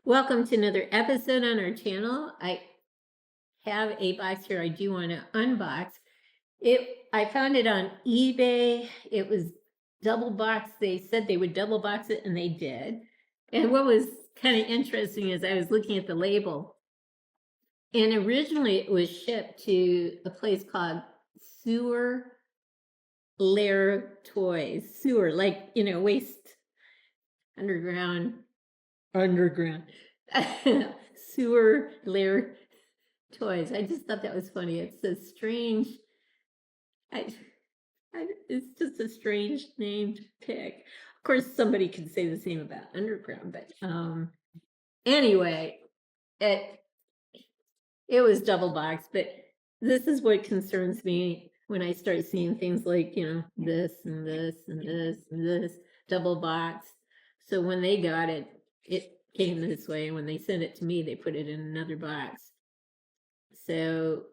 Welcome to another episode on our channel. I have a box here I do want to unbox. I found it on eBay. It was double boxed. They said they would double box it, and they did. And what was kind of interesting is I was looking at the label, and originally it was shipped to a place called Sewer Lair Toys. Sewer, like, waste underground sewer lair toys. I just thought that was funny. It's a strange, it's just a strange named pick. Of course, somebody could say the same about underground, but anyway, it was double boxed. But this is what concerns me when I start seeing things like this and this and this and this double box. So when they got it, it came this way. When they sent it to me, they put it in another box. So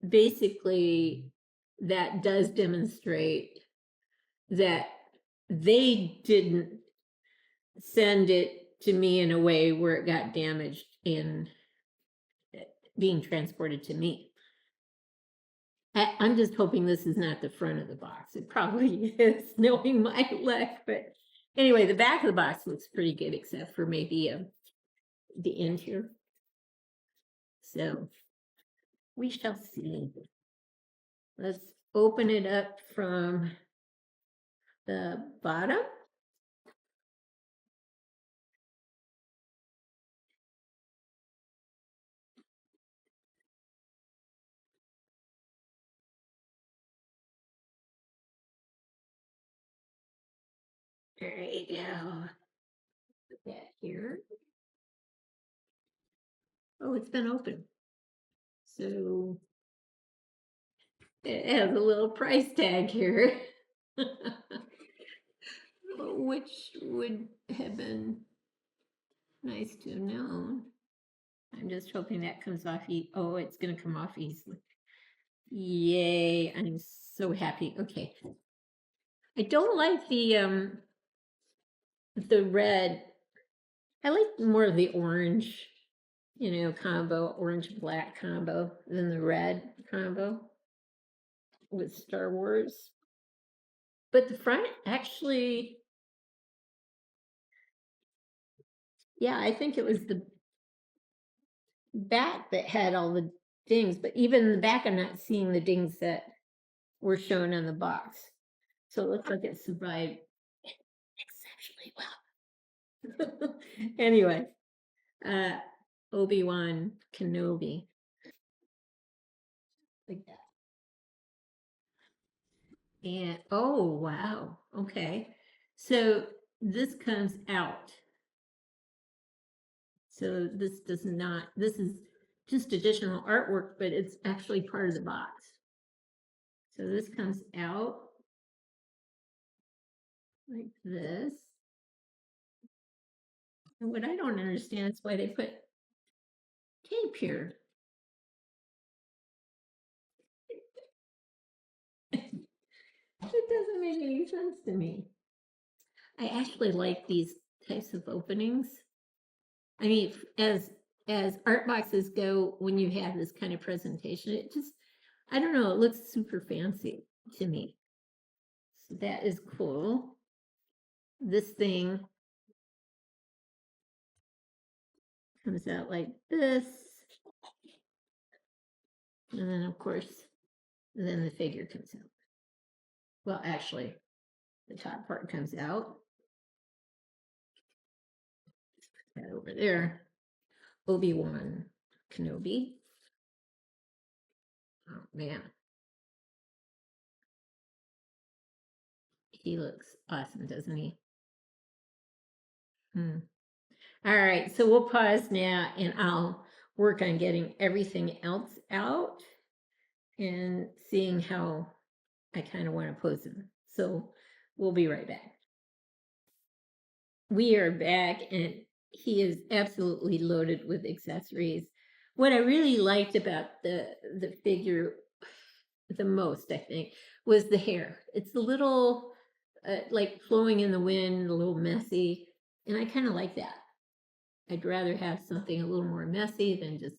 basically, that does demonstrate that they didn't send it to me in a way where it got damaged in being transported to me. I'm just hoping this is not the front of the box. It probably is, knowing my luck. But anyway, the back of the box looks pretty good, except for maybe the end here. So we shall see. Let's open it up from the bottom. There you go. Put that here. Oh, it's been open. So it has a little price tag here, which would have been nice to have known. I'm just hoping that comes off. Oh, it's going to come off easily. Yay. I'm so happy. Okay. I don't like the red. I like more of the orange, combo, orange-black combo than the red combo with Star Wars. But the front actually, yeah, I think it was the back that had all the dings, but even in the back, I'm not seeing the dings that were shown on the box. So it looks like it survived exceptionally well. Anyway, Obi-Wan Kenobi. Like that. And oh, wow. Okay. So this comes out. So this does not, this is just additional artwork, but it's actually part of the box. So this comes out like this. And what I don't understand is why they put tape here. It doesn't make any sense to me. I actually like these types of openings. I mean, as art boxes go, when you have this kind of presentation, it just, I don't know, it looks super fancy to me. So that is cool. This thing comes out like this. And then, of course, then the figure comes out. Well, actually, the top part comes out. Put that over there. Obi-Wan Kenobi. Oh, man. He looks awesome, doesn't he? All right, so we'll pause now, and I'll work on getting everything else out and seeing how I kind of want to pose them. So we'll be right back. We are back, and he is absolutely loaded with accessories. What I really liked about the figure the most, I think, was the hair. It's a little like flowing in the wind, a little messy, and I kind of like that. I'd rather have something a little more messy than just,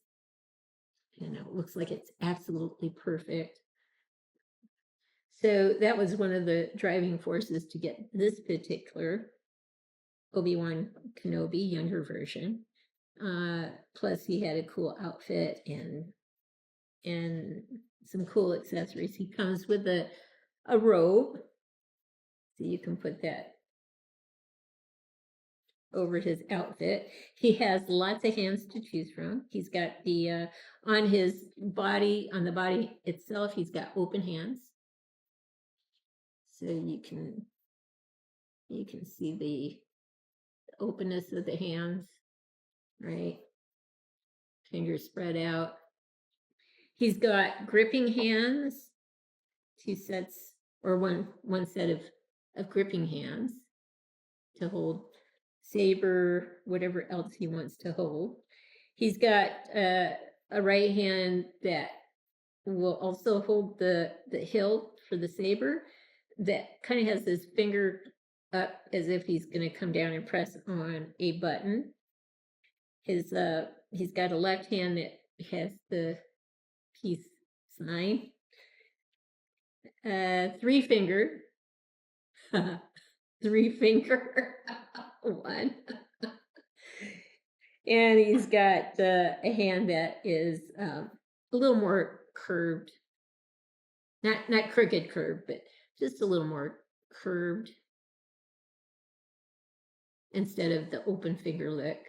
looks like it's absolutely perfect. So that was one of the driving forces to get this particular Obi-Wan Kenobi younger version. Plus he had a cool outfit and some cool accessories. He comes with a robe, so you can put that over his outfit. He has lots of hands to choose from. He's got the on his body, on the body itself, he's got open hands, so you can see the openness of the hands, right? Fingers spread out. He's got gripping hands, two sets or one set of gripping hands to hold saber, whatever else he wants to hold. He's got a right hand that will also hold the hilt for the saber, that kind of has his finger up as if he's going to come down and press on a button. He's got a left hand that has the peace sign. 3-finger. 3-finger one. And he's got a hand that is a little more curved, not crooked curved, but just a little more curved instead of the open finger lick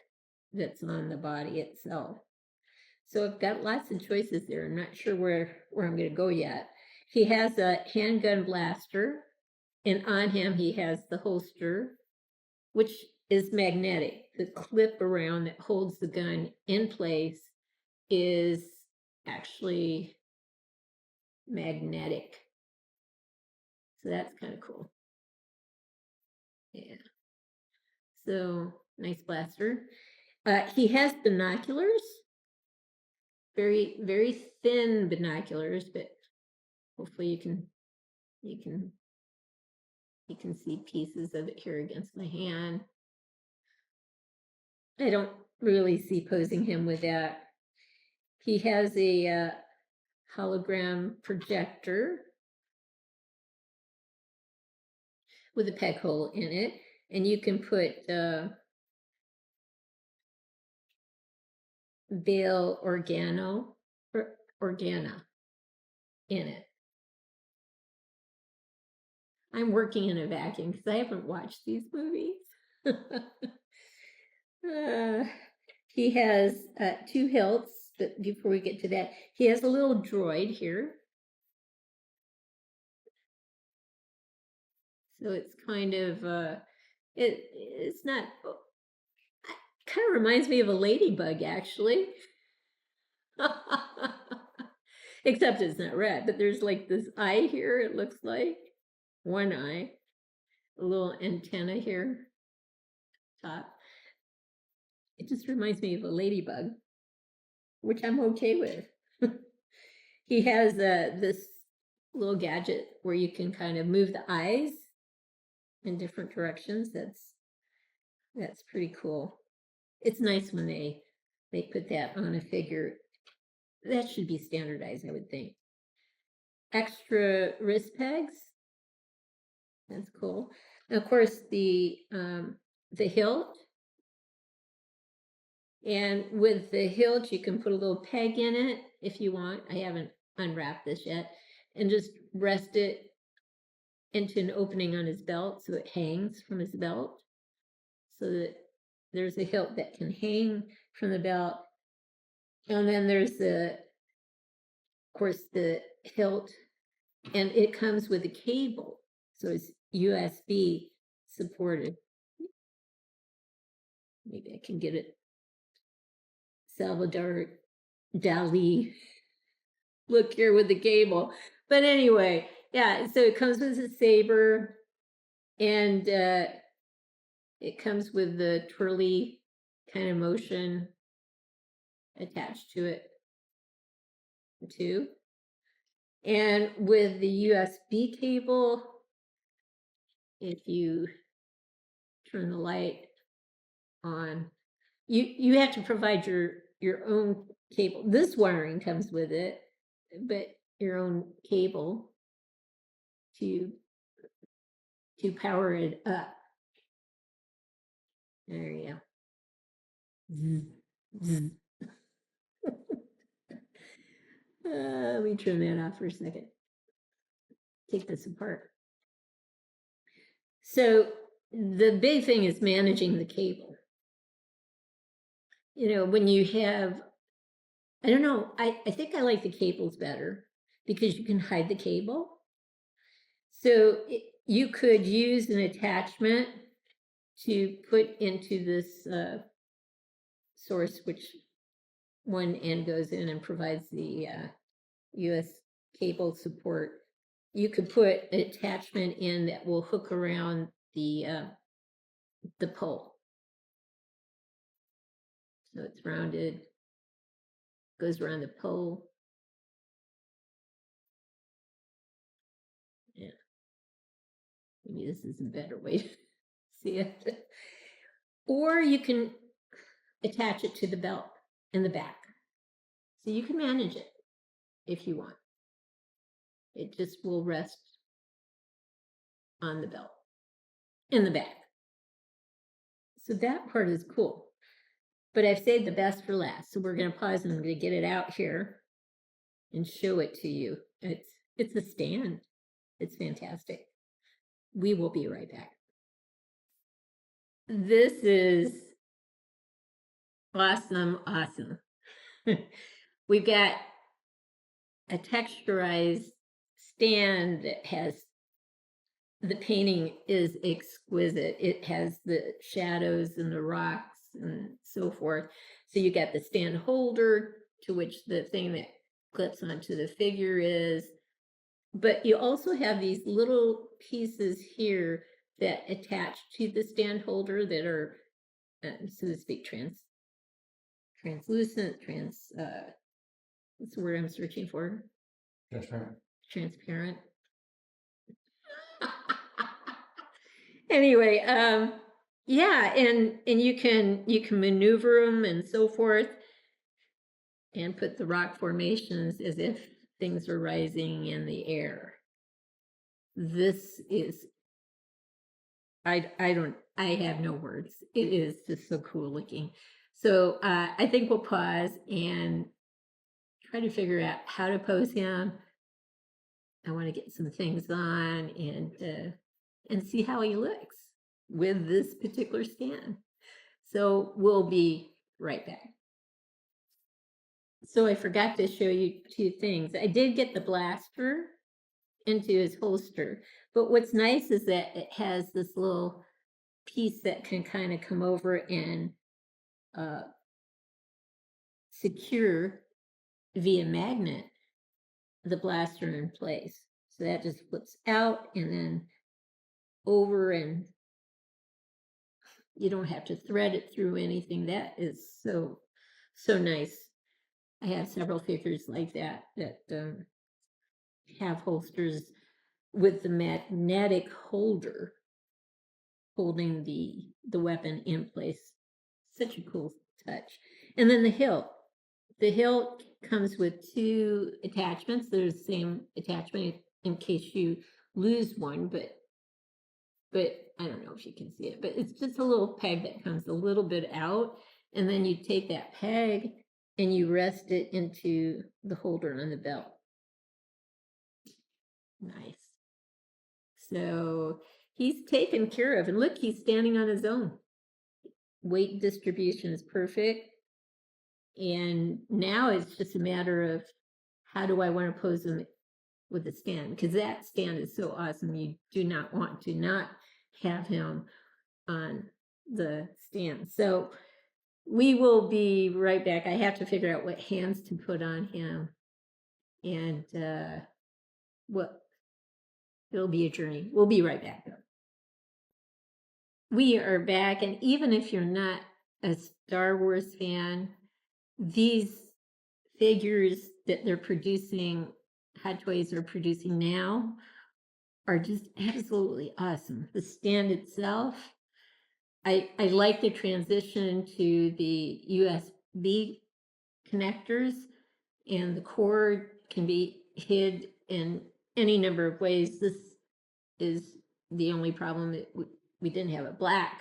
that's on the body itself. So I've got lots of choices there. I'm not sure where I'm going to go yet. He has a handgun blaster, and on him he has the holster, which is magnetic. The clip around that holds the gun in place is actually magnetic. So that's kind of cool. Yeah. So nice blaster. He has binoculars, very, very thin binoculars, but hopefully you can see pieces of it here against my hand. I don't really see posing him with that. He has a hologram projector with a peg hole in it, and you can put Bail Organa in it. I'm working in a vacuum because I haven't watched these movies. He has 2 hilts, but before we get to that, he has a little droid here. So it's kind of, it's not, kind of reminds me of a ladybug, actually. Except it's not red, but there's like this eye here, it looks like. One eye. A little antenna here. Top. It just reminds me of a ladybug, which I'm okay with. He has this little gadget where you can kind of move the eyes in different directions. That's pretty cool. It's nice when they put that on a figure. That should be standardized, I would think. Extra wrist pegs. That's cool. And of course, the hilt. And with the hilt, you can put a little peg in it if you want. I haven't unwrapped this yet. And just rest it into an opening on his belt so it hangs from his belt. So that there's a hilt that can hang from the belt. And then there's of course, the hilt. And it comes with a cable. So it's USB supported. Maybe I can get it. Salvador Dali. Look here with the cable. But anyway, yeah, so it comes with a saber, and it comes with the twirly kind of motion attached to it too. And with the USB cable, if you turn the light on, you have to provide your own cable. This wiring comes with it, but your own cable to power it up. There you go. Zzz, zzz. Let me turn that off for a second. Take this apart. So the big thing is managing the cable. You know, when you have, I don't know, I think I like the cables better because you can hide the cable. So you could use an attachment to put into this source, which one end goes in and provides the US cable support. You could put an attachment in that will hook around the pole. So it's rounded, goes around the pole. Yeah. Maybe this is a better way to see it. Or you can attach it to the belt in the back. So you can manage it if you want. It just will rest on the belt in the back. So that part is cool. But I've saved the best for last. So we're going to pause and I'm going to get it out here and show it to you. It's a stand. It's fantastic. We will be right back. This is awesome. We've got a texturized stand that has, the painting is exquisite. It has the shadows and the rocks and so forth. So you got the stand holder to which the thing that clips onto the figure is. But you also have these little pieces here that attach to the stand holder that are, so to speak, translucent, what's the word I'm searching for? Transparent. Anyway, yeah, and you can maneuver them and so forth, and put the rock formations as if things are rising in the air. This is, I have no words. It is just so cool looking. So I think we'll pause and try to figure out how to pose him. I want to get some things on and see how he looks with this particular stand. So we'll be right back. So I forgot to show you two things. I did get the blaster into his holster, but what's nice is that it has this little piece that can kind of come over and secure via magnet the blaster in place. So that just flips out and then over, and you don't have to thread it through anything. That is so nice. I have several figures like that have holsters with the magnetic holder holding the weapon in place. Such a cool touch. And then the hilt. The hilt comes with two attachments. There's the same attachment in case you lose one, but I don't know if you can see it, but it's just a little peg that comes a little bit out, and then you take that peg and you rest it into the holder on the belt. Nice. So he's taken care of, and look, he's standing on his own. Weight distribution is perfect. And now it's just a matter of how do I want to pose him with the stand, because that stand is so awesome. You do not want to not have him on the stand. So we will be right back. I have to figure out what hands to put on him, and it'll be a journey. We'll be right back. We are back, and even if you're not a Star Wars fan, these figures that they're producing, Hot Toys are producing now, are just absolutely awesome. The stand itself, I like the transition to the USB connectors, and the cord can be hid in any number of ways. This is the only problem that we didn't have a black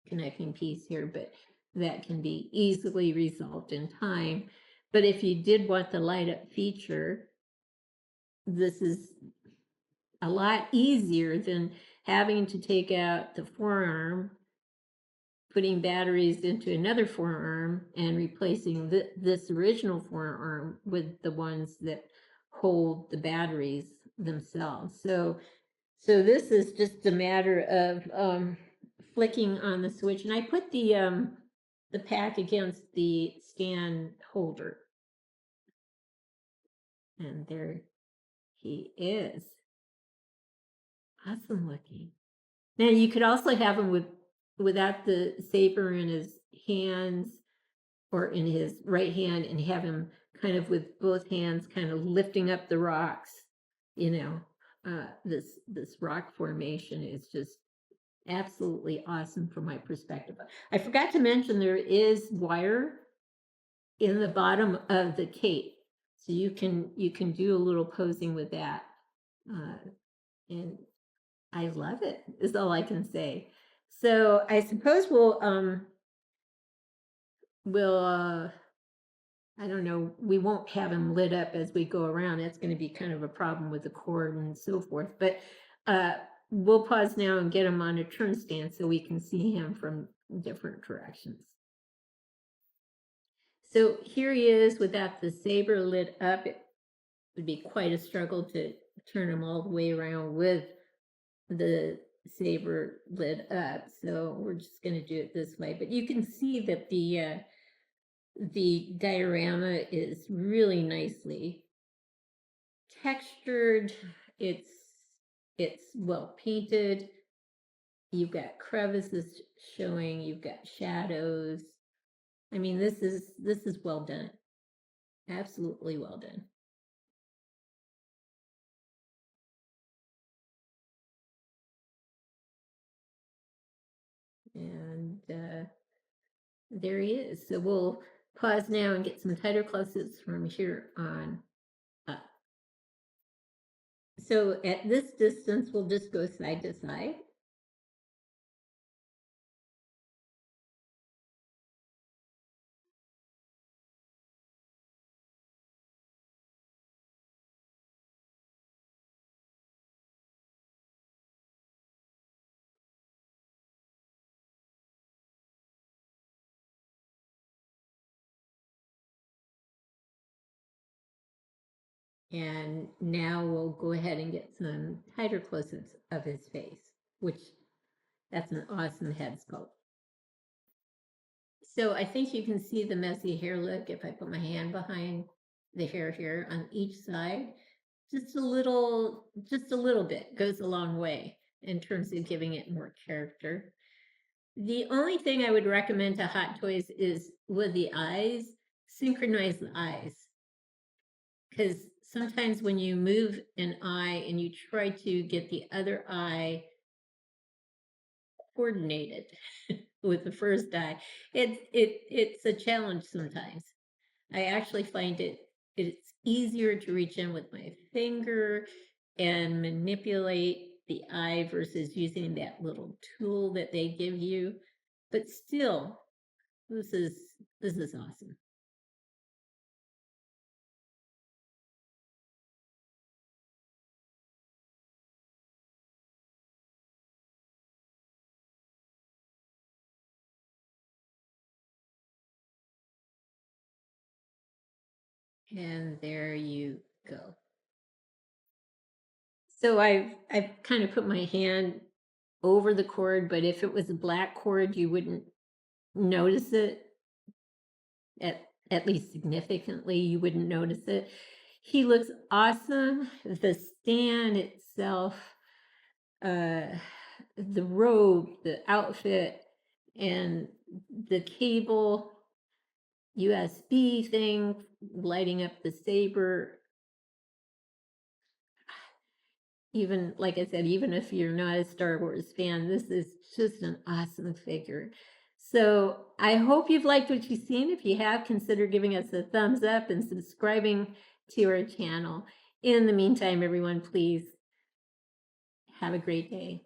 connecting piece here, but that can be easily resolved in time. But if you did want the light up feature, this is a lot easier than having to take out the forearm, putting batteries into another forearm, and replacing this original forearm with the ones that hold the batteries themselves. So this is just a matter of flicking on the switch, and I put the pack against the stand holder, and there he is. Awesome looking. Now you could also have him without the saber in his hands or in his right hand, and have him kind of with both hands kind of lifting up the rocks. This rock formation is just absolutely awesome from my perspective. I forgot to mention there is wire in the bottom of the cape, so you can do a little posing with that, and I love it, is all I can say. So I suppose we'll I don't know, we won't have him lit up as we go around. That's going to be kind of a problem with the cord and so forth. But we'll pause now and get him on a turn stand so we can see him from different directions. So here he is without the saber lit up. It would be quite a struggle to turn him all the way around with the saber lit up. So we're just going to do it this way. But you can see that the diorama is really nicely textured. It's well painted. You've got crevices showing, you've got shadows. I mean, this is well done. Absolutely well done. And there he is. So we'll pause now and get some tighter close-ups from here on up. So at this distance, we'll just go side to side. And now we'll go ahead and get some tighter close-ups of his face, which that's an awesome head sculpt. So I think you can see the messy hair look if I put my hand behind the hair here on each side. Just a little bit goes a long way in terms of giving it more character. The only thing I would recommend to Hot Toys is with the eyes, synchronize the eyes. Because sometimes when you move an eye and you try to get the other eye coordinated with the first eye, it's a challenge sometimes. I actually find it's easier to reach in with my finger and manipulate the eye versus using that little tool that they give you. But still, this is awesome. And there you go. So I've kind of put my hand over the cord, but if it was a black cord, you wouldn't notice it, at least significantly, you wouldn't notice it. He looks awesome. The stand itself, the robe, the outfit, and the cable USB thing lighting up the saber. even like I said, even if you're not a Star Wars fan, this is just an awesome figure. So I hope you've liked what you've seen. If you have, consider giving us a thumbs up and subscribing to our channel. In the meantime, everyone, please have a great day.